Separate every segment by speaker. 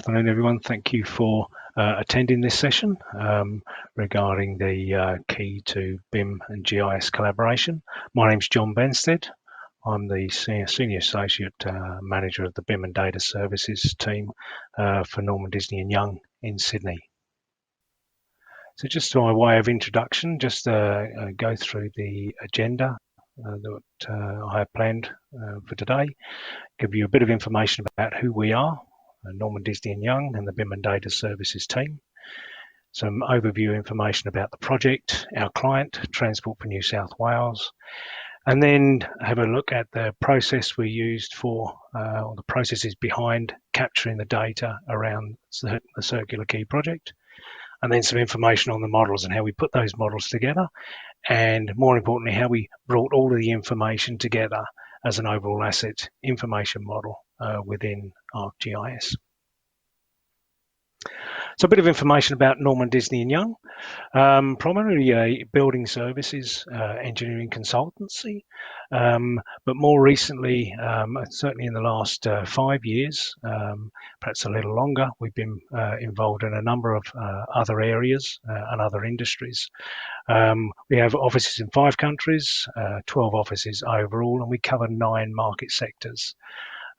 Speaker 1: afternoon, everyone. Thank you for attending this session regarding the key to BIM and GIS collaboration. My name's John Benstead. I'm the Senior Associate Manager of the BIM and Data Services team for Norman Disney and Young in Sydney. So just by way of introduction, just go through the agenda that I have planned for today, give you a bit of information about who we are, Norman Disney and Young and the BIM and Data Services team. Some overview information about the project, our client, Transport for New South Wales, and then have a look at the process we used for, or the processes behind capturing the data around the Circular Quay project, and then some information on the models and how we put those models together, and more importantly, how we brought all of the information together as an overall asset information model within ArcGIS. So a bit of information about Norman Disney and Young, primarily a building services engineering consultancy, but more recently, certainly in the last 5 years, perhaps a little longer, we've been involved in a number of other areas and other industries. We have offices in 5 countries, 12 offices overall, and we cover 9 market sectors.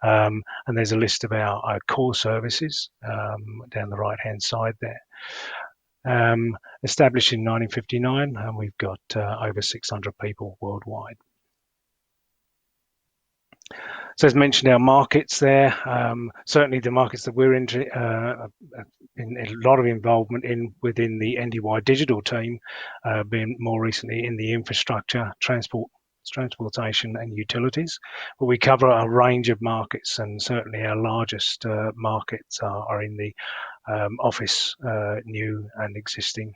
Speaker 1: And there's a list of our core services down the right hand side there. Established in 1959, and we've got over 600 people worldwide. So as mentioned, our markets there, certainly the markets that we're in a lot of involvement within the NDY Digital team, being more recently in the infrastructure, transportation and utilities, but we cover a range of markets, and certainly our largest markets are in the office, new and existing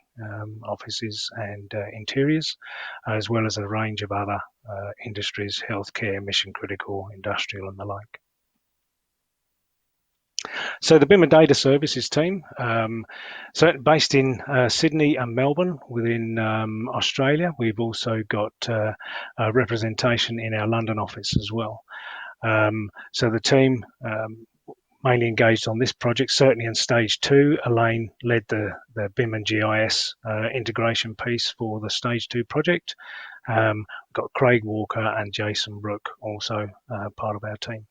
Speaker 1: offices and interiors, as well as a range of other industries, healthcare, mission critical, industrial and the like. So the BIM and Data Services team, based in Sydney and Melbourne within Australia. We've also got a representation in our London office as well. So the team mainly engaged on this project, certainly in stage 2. Elaine led the BIM and GIS integration piece for the stage 2 project. We've got Craig Walker and Jason Brook also part of our team.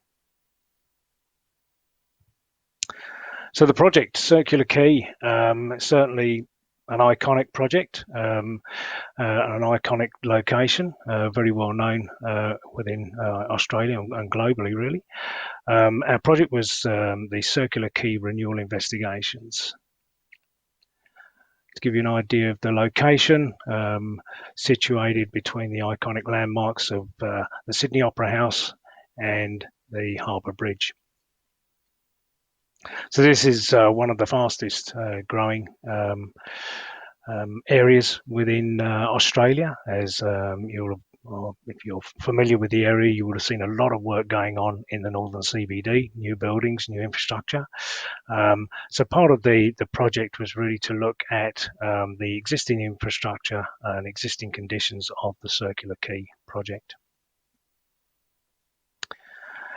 Speaker 1: So the project, Circular Quay, certainly an iconic project, an iconic location, very well known within Australia and globally, really. Our project was the Circular Quay Renewal Investigations. To give you an idea of the location, situated between the iconic landmarks of the Sydney Opera House and the Harbour Bridge. So this is one of the fastest growing areas within Australia. As if you're familiar with the area, you would have seen a lot of work going on in the northern CBD, new buildings, new infrastructure. So part of the project was really to look at the existing infrastructure and existing conditions of the Circular Quay project.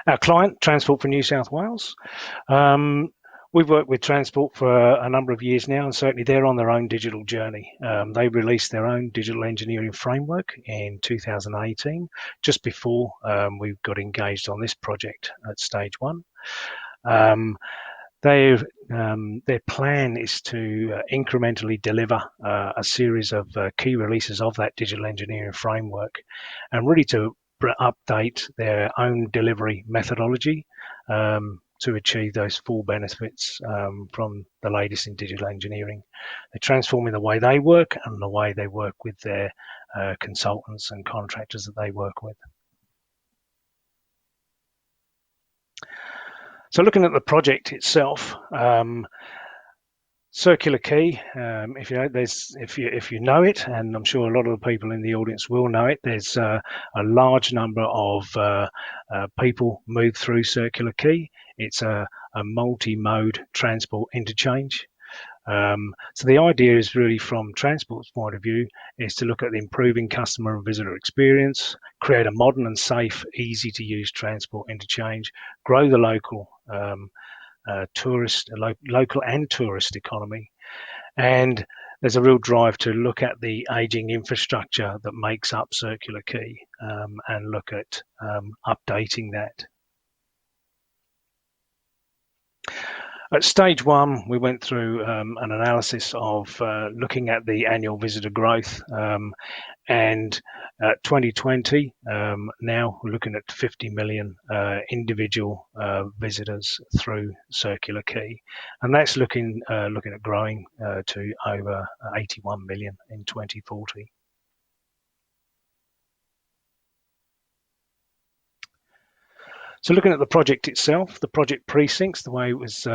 Speaker 1: Our client, Transport for New South Wales. We've worked with Transport for a number of years now, and certainly they're on their own digital journey. They released their own digital engineering framework in 2018, just before we got engaged on this project at stage 1. Their plan is to incrementally deliver a series of key releases of that digital engineering framework, and really to update their own delivery methodology to achieve those full benefits from the latest in digital engineering. They're transforming the way they work and the way they work with their consultants and contractors that they work with. So looking at the project itself, Circular Quay, if you know it, and I'm sure a lot of the people in the audience will know it, there's a large number of people move through Circular Quay. It's a multi-mode transport interchange. So the idea is really, from Transport's point of view, is to look at improving customer and visitor experience, create a modern and safe, easy to use transport interchange, grow the local local and tourist economy. And there's a real drive to look at the aging infrastructure that makes up Circular Quay and look at updating that. At stage one, we went through an analysis of looking at the annual visitor growth, and 2020, now we're looking at 50 million individual visitors through Circular Quay, and that's looking at growing to over 81 million in 2040. So looking at the project itself, the project precincts, the way it was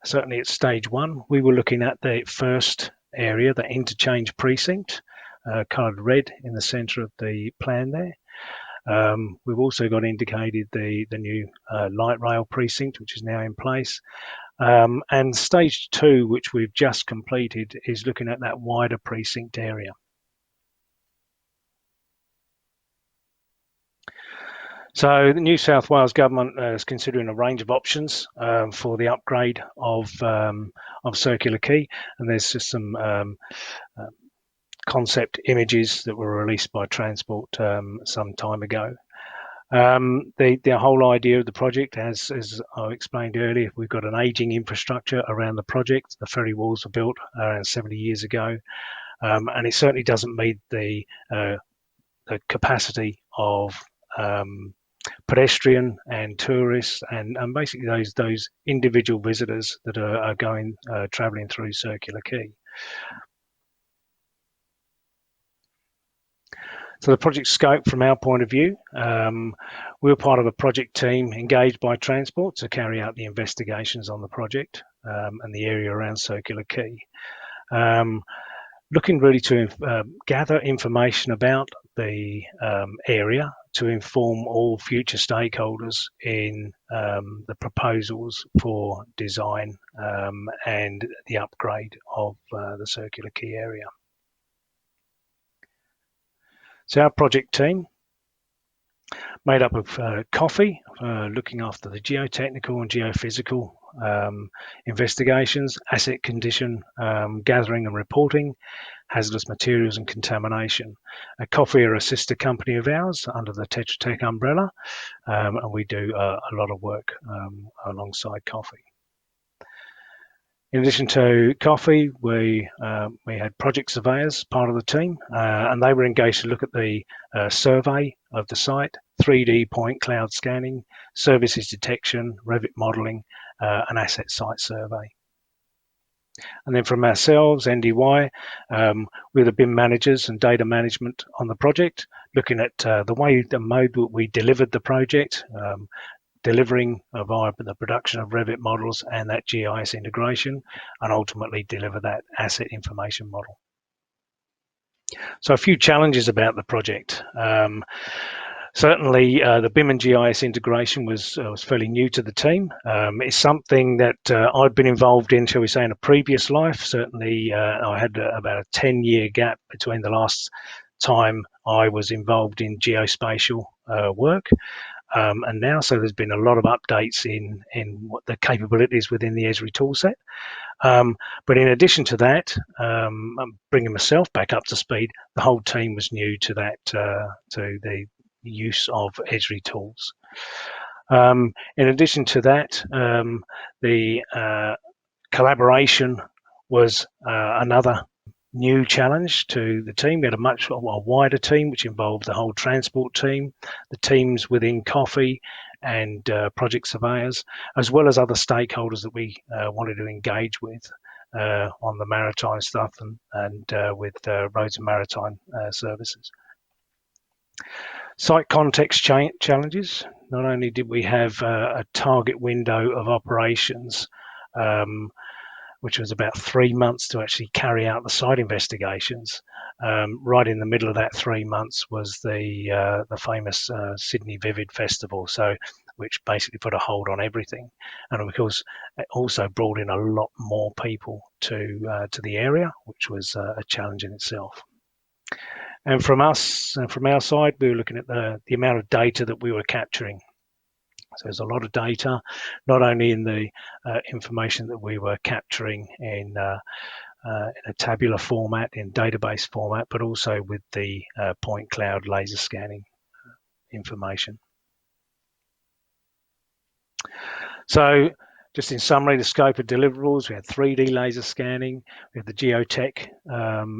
Speaker 1: certainly at stage one, we were looking at the first area, the interchange precinct, coloured red in the centre of the plan there. We've also got indicated the new light rail precinct, which is now in place. And stage two, which we've just completed, is looking at that wider precinct area. So the New South Wales government is considering a range of options for the upgrade of Circular Quay, and there's just some concept images that were released by Transport some time ago. The whole idea of the project, as I explained earlier, we've got an ageing infrastructure around the project. The ferry walls were built around 70 years ago, and it certainly doesn't meet the capacity of pedestrian and tourists and basically those individual visitors that are going travelling through Circular Quay. So the project scope from our point of view, we were part of a project team engaged by Transport to carry out the investigations on the project and the area around Circular Quay. Looking really to gather information about the area to inform all future stakeholders in the proposals for design and the upgrade of the Circular Quay area. So our project team, made up of Coffee, looking after the geotechnical and geophysical investigations, asset condition gathering and reporting, hazardous materials and contamination. Coffee are a sister company of ours under the Tetra Tech umbrella, and we do a lot of work alongside Coffee. In addition to Coffee, we had project surveyors part of the team, and they were engaged to look at the survey of the site, 3D point cloud scanning, services detection, Revit modelling, and asset site survey. And then from ourselves, NDY, we're the BIM managers and data management on the project, looking at the mode that we delivered the project, delivering via the production of Revit models and that GIS integration, and ultimately deliver that asset information model. So a few challenges about the project. Certainly, the BIM and GIS integration was fairly new to the team. It's something that I'd been involved in, shall we say, in a previous life. Certainly, I had about a 10-year gap between the last time I was involved in geospatial work and now. So there's been a lot of updates in what the capabilities within the Esri toolset. But in addition to that, I'm bringing myself back up to speed. The whole team was new to that, to the use of Esri tools. In addition to that, the collaboration was another new challenge to the team. We had a much wider team, which involved the whole Transport team, the teams within Coffee, and project surveyors, as well as other stakeholders that we wanted to engage with on the maritime stuff and with Roads and Maritime Services. Site context challenges. Not only did we have a target window of operations, which was about 3 months to actually carry out the site investigations. Right in the middle of that 3 months was the famous Sydney Vivid Festival, so which basically put a hold on everything, and of course it also brought in a lot more people to the area, which was a challenge in itself. And from us, and from our side, we were looking at the amount of data that we were capturing. So there's a lot of data, not only in the information that we were capturing in a tabular format, in database format, but also with the point cloud laser scanning information. So just in summary, the scope of deliverables, we had 3D laser scanning, we had the geotech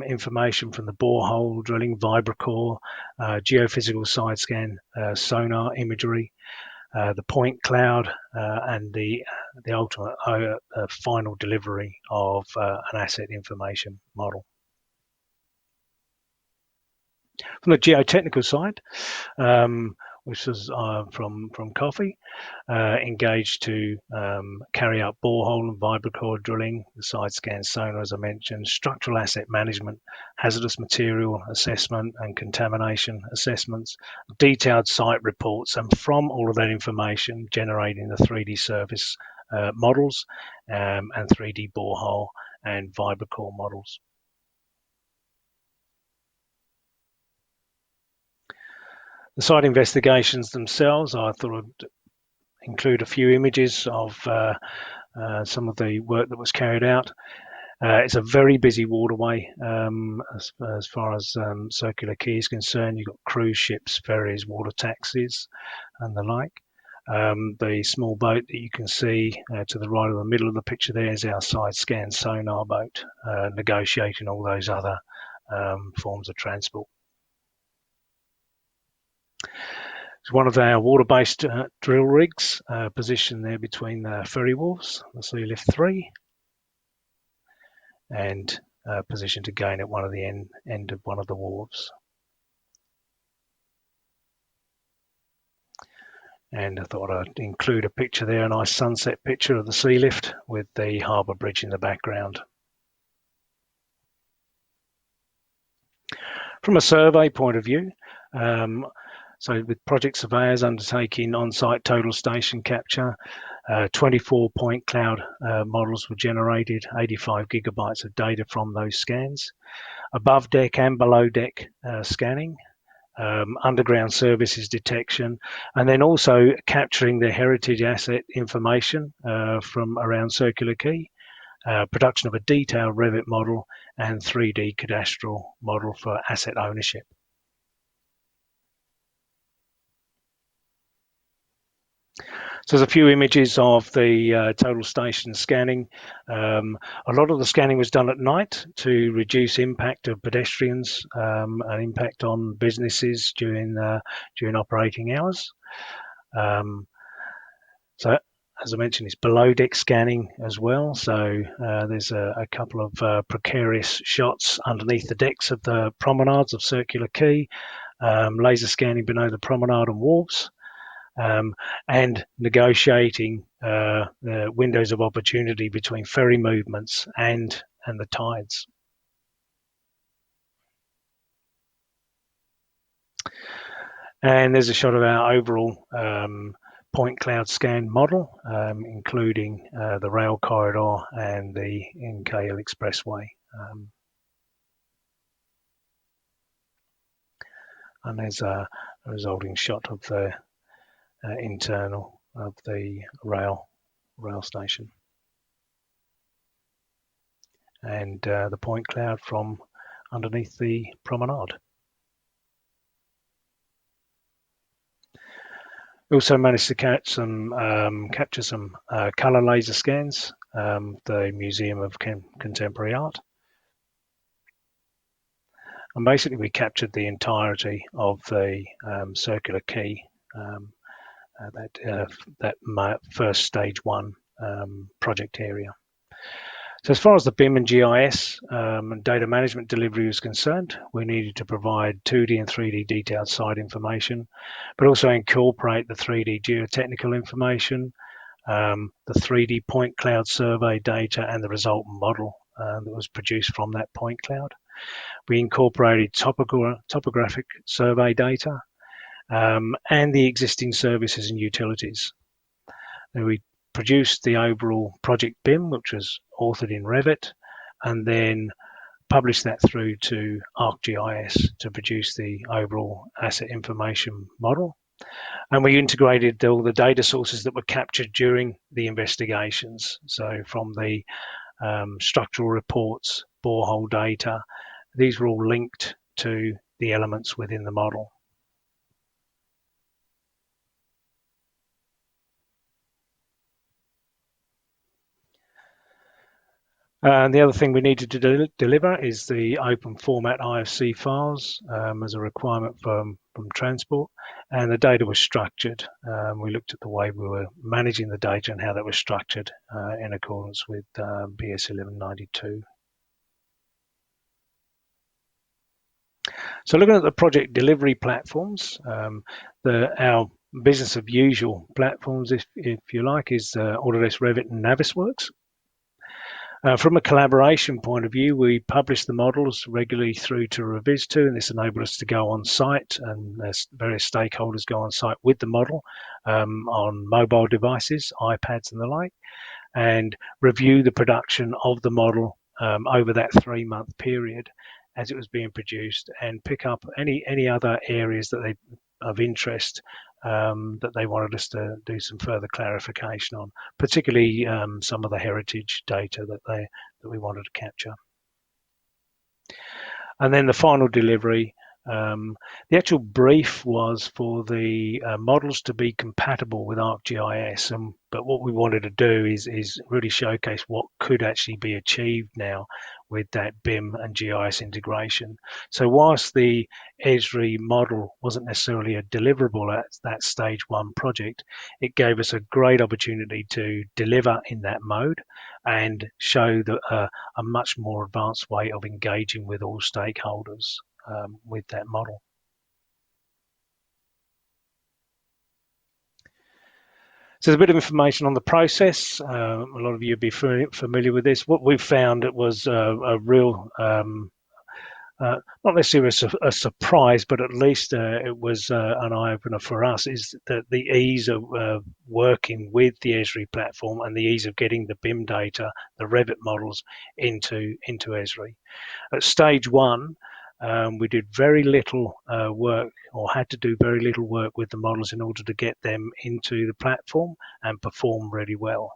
Speaker 1: information from the borehole drilling, Vibracore, geophysical side scan, sonar imagery, the point cloud, and the ultimate final delivery of an asset information model. From the geotechnical side, which was from Coffee, engaged to carry out borehole and Vibracore drilling, the side scan sonar, as I mentioned, structural asset management, hazardous material assessment and contamination assessments, detailed site reports, and from all of that information, generating the 3D surface models and 3D borehole and Vibracore models. The site investigations themselves, I thought I'd include a few images of some of the work that was carried out. It's a very busy waterway as far as Circular Quay is concerned. You've got cruise ships, ferries, water taxis, and the like. The small boat that you can see to the right of the middle of the picture there is our side scan sonar boat, negotiating all those other forms of transport. It's one of our water-based drill rigs positioned there between the ferry wharves, the Sealift 3, and positioned again at one of the end of one of the wharves. And I thought I'd include a picture there, a nice sunset picture of the Sealift with the harbour bridge in the background. From a survey point of view, so with project surveyors undertaking on-site total station capture, 24 point cloud models were generated, 85 gigabytes of data from those scans, above deck and below deck scanning, underground services detection, and then also capturing the heritage asset information from around Circular Quay, production of a detailed Revit model and 3D cadastral model for asset ownership. So there's a few images of the total station scanning. A lot of the scanning was done at night to reduce impact of pedestrians and impact on businesses during operating hours. So as I mentioned, it's below deck scanning as well. So there's a couple of precarious shots underneath the decks of the promenades of Circular Quay, laser scanning below the promenade and wharves. And negotiating the windows of opportunity between ferry movements and the tides. And there's a shot of our overall point cloud scan model, including the rail corridor and the NKL Expressway. And there's a resulting shot of the internal of the rail station, and the point cloud from underneath the promenade. We also managed to capture some colour laser scans, the Museum of Contemporary Art. And basically we captured the entirety of the Circular Quay, that first stage 1 project area. So as far as the BIM and GIS and data management delivery was concerned, we needed to provide 2D and 3D detailed site information, but also incorporate the 3D geotechnical information, the 3D point cloud survey data and the resultant model that was produced from that point cloud. We incorporated topographic survey data and the existing services and utilities. And we produced the overall project BIM, which was authored in Revit, and then published that through to ArcGIS to produce the overall asset information model. And we integrated all the data sources that were captured during the investigations. So from the structural reports, borehole data, these were all linked to the elements within the model. And the other thing we needed to deliver is the open format IFC files as a requirement from transport, and the data was structured. We looked at the way we were managing the data and how that was structured in accordance with BS 1192. So looking at the project delivery platforms, our business of usual platforms, if you like, is Autodesk Revit and Navisworks. From a collaboration point of view, we publish the models regularly through to Reviz2, and this enabled us to go on site, and various stakeholders go on site with the model on mobile devices, iPads and the like, and review the production of the model over that 3-month period as it was being produced, and pick up any other areas that they of interest that they wanted us to do some further clarification on, particularly some of the heritage data that we wanted to capture. And then the final delivery, the actual brief was for the models to be compatible with ArcGIS, but what we wanted to do is really showcase what could actually be achieved now with that BIM and GIS integration. So whilst the Esri model wasn't necessarily a deliverable at that stage 1 project, it gave us a great opportunity to deliver in that mode and show a much more advanced way of engaging with all stakeholders with that model. So there's a bit of information on the process. A lot of you will be familiar with this. What we found, it was a real, not necessarily a surprise, but at least it was an eye-opener for us, is that the ease of working with the Esri platform and the ease of getting the BIM data, the Revit models into Esri. At stage 1, we did very little work, or had to do very little work with the models in order to get them into the platform and perform really well.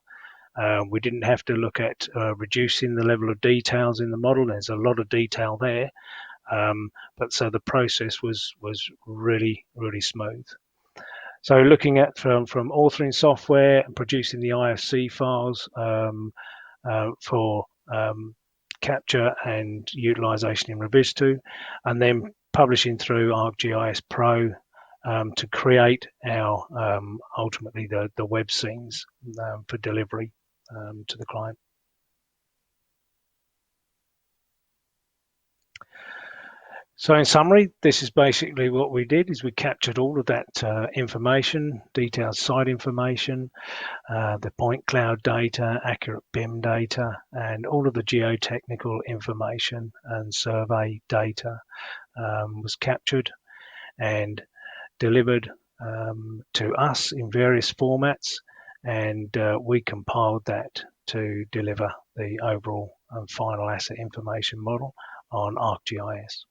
Speaker 1: We didn't have to look at reducing the level of details in the model. There's a lot of detail there, but so the process was really smooth. So looking at from authoring software and producing the IFC files for capture and utilization in Reviz2, and then publishing through ArcGIS Pro to create our ultimately the web scenes for delivery to the client. So in summary, this is basically what we did, is we captured all of that information, detailed site information, the point cloud data, accurate BIM data, and all of the geotechnical information and survey data was captured and delivered to us in various formats, and we compiled that to deliver the overall final asset information model on ArcGIS.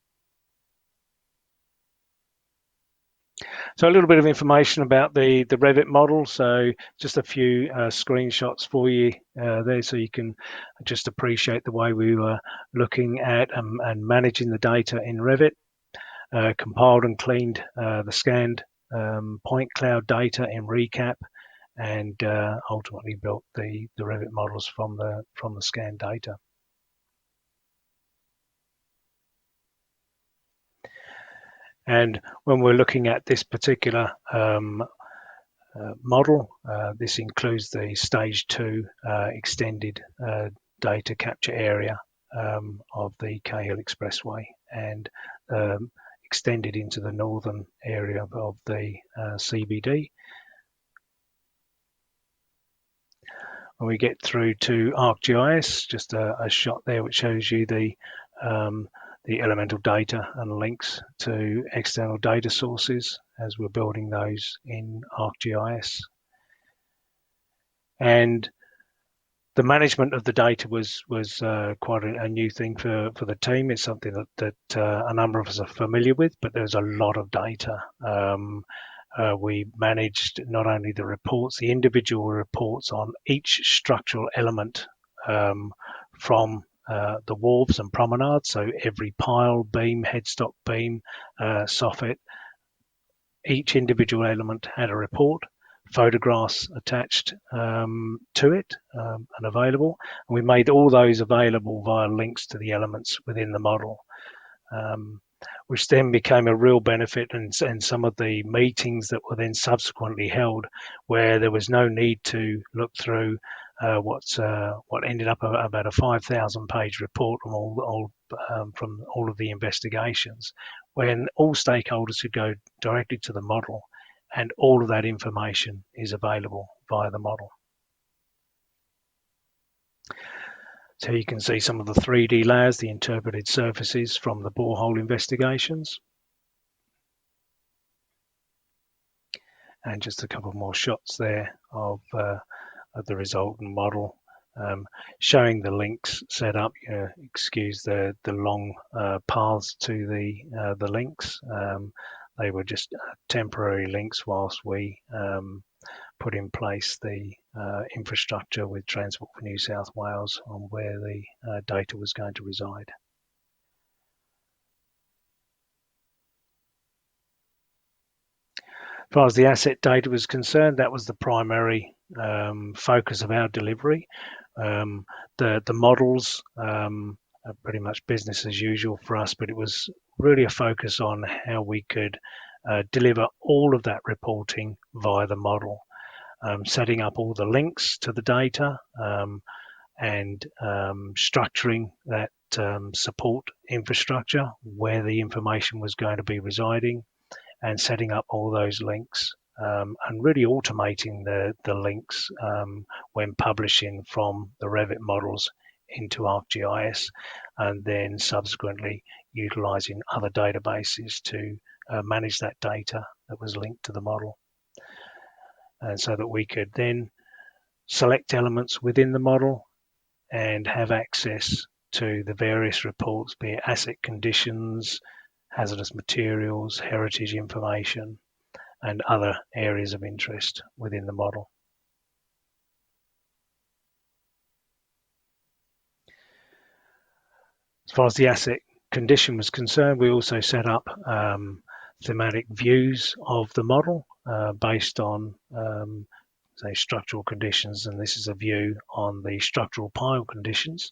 Speaker 1: So a little bit of information about the Revit model. So just a few screenshots for you there, so you can just appreciate the way we were looking at and managing the data in Revit. Compiled and cleaned the scanned point cloud data in ReCap, and ultimately built the Revit models from the scanned data. And when we're looking at this particular model, this includes the stage 2 extended data capture area of the Cahill Expressway, and extended into the northern area of the CBD. When we get through to ArcGIS, just a shot there which shows you the elemental data and links to external data sources as we're building those in ArcGIS. And the management of the data was quite a new thing for the team. It's something that a number of us are familiar with, but there's a lot of data. we managed not only the reports, the individual reports on each structural element from the wharves and promenades, so every pile, beam, headstock beam, soffit, each individual element had a report, photographs attached to it and available. And we made all those available via links to the elements within the model, which then became a real benefit in some of the meetings that were then subsequently held, where there was no need to look through what ended up about a 5,000 page report from all of the investigations, when all stakeholders could go directly to the model, and all of that information is available via the model. So you can see some of the 3D layers, the interpreted surfaces from the borehole investigations. And just a couple more shots there of the resultant model, showing the links set up. Excuse the long paths to the links. They were just temporary links whilst we put in place the infrastructure with Transport for New South Wales on where the data was going to reside. As far as the asset data was concerned, that was the primary focus of our delivery. The models are pretty much business as usual for us, but it was really a focus on how we could deliver all of that reporting via the model, setting up all the links to the data and structuring that support infrastructure where the information was going to be residing, and setting up all those links and really automating the links when publishing from the Revit models into ArcGIS, and then subsequently utilizing other databases to manage that data that was linked to the model. And so that we could then select elements within the model and have access to the various reports, be it asset conditions, hazardous materials, heritage information, and other areas of interest within the model. As far as the asset condition was concerned, we also set up thematic views of the model based on say structural conditions, and this is a view on the structural pile conditions.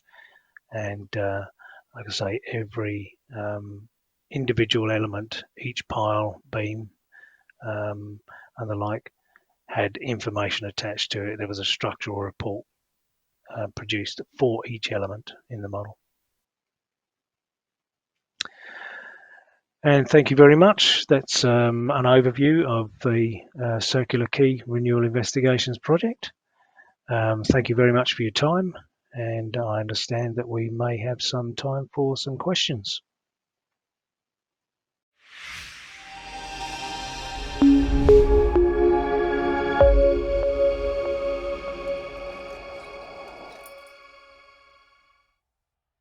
Speaker 1: And like I say, every individual element, each pile, beam, and the like, had information attached to it. There was a structural report produced for each element in the model. And thank you very much. That's an overview of the Circular Quay Renewal Investigations project. Thank you very much for your time, and I understand that we may have some time for some questions.